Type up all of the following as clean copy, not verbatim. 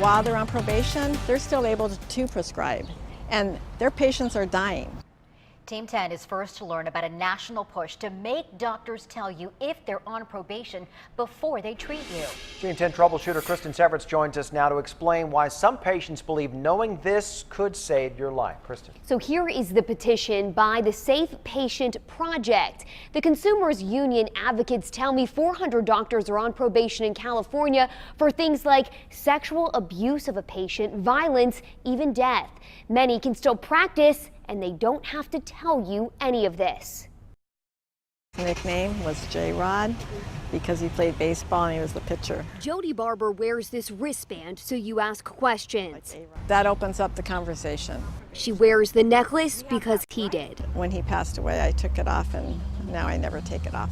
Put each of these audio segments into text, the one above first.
While they're on probation, they're still able to prescribe, and their patients are dying. Team 10 is first to learn about a national push to make doctors tell you if they're on probation before they treat you. Team 10 troubleshooter Kristen Severance joins us now to explain why some patients believe knowing this could save your life. Kristen. So here is the petition by the Safe Patient Project. The Consumers Union advocates tell me 400 doctors are on probation in California for things like sexual abuse of a patient, violence, even death. Many can still practice, and they don't have to tell you any of this. His nickname was J-Rod because he played baseball and he was the pitcher. Jody Barber wears this wristband so you ask questions. That opens up the conversation. She wears the necklace because he did. When he passed away, I took it off, and now I never take it off.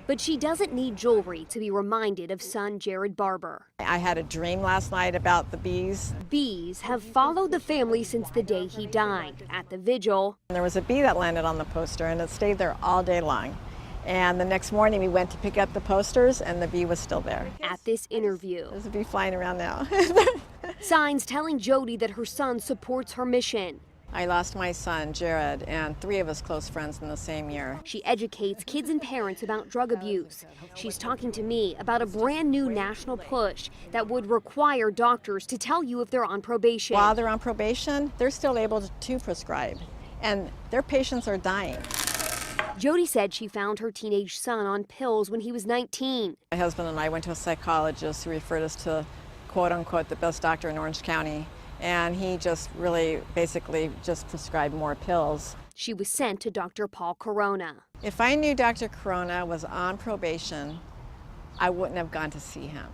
But she doesn't need jewelry to be reminded of son Jared Barber. I had a dream last night about the bees. Bees have followed the family since the day he died. At the vigil, There was a bee that landed on the poster, and it stayed there all day long. And the next morning we went to pick up the posters, and the bee was still there. at this interview, There's a bee flying around now. signs telling Jody that her son supports her mission. I lost my son, Jared, and 3 of his close friends in the same year. She educates kids and parents about drug abuse. She's talking to me about a brand new national push that would require doctors to tell you if they're on probation. While they're on probation, they're still able to prescribe, and their patients are dying. Jody said she found her teenage son on pills when he was 19. My husband and I went to a psychologist who referred us to, quote unquote, the best doctor in Orange County. And he just really basically just prescribed more pills. She was sent to Dr. Paul Corona. If I knew Dr. Corona was on probation, I wouldn't have gone to see him.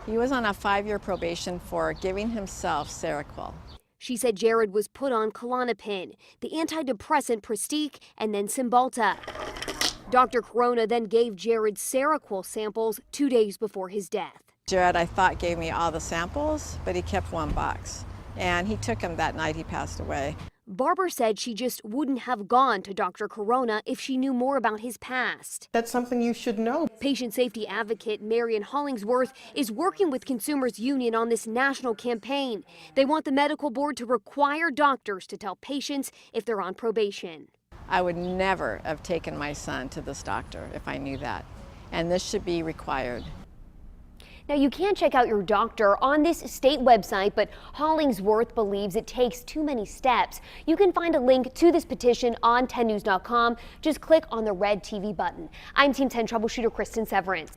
He was on a 5-year probation for giving himself Seroquel. She said Jared was put on Klonopin, the antidepressant Pristiq, and then Cymbalta. Dr. Corona then gave Jared Seroquel samples 2 days before his death. Jared, I thought, gave me all the samples, but he kept 1 box. And he took him that night he passed away. Barber said she just wouldn't have gone to Dr. Corona if she knew more about his past. That's something you should know. Patient safety advocate Marion Hollingsworth is working with Consumers Union on this national campaign. They want the medical board to require doctors to tell patients if they're on probation. I would never have taken my son to this doctor if I knew that. And this should be required. Now, you can check out your doctor on this state website, but Hollingsworth believes it takes too many steps. You can find a link to this petition on 10news.com. Just click on the red TV button. I'm Team 10 troubleshooter Kristen Severance.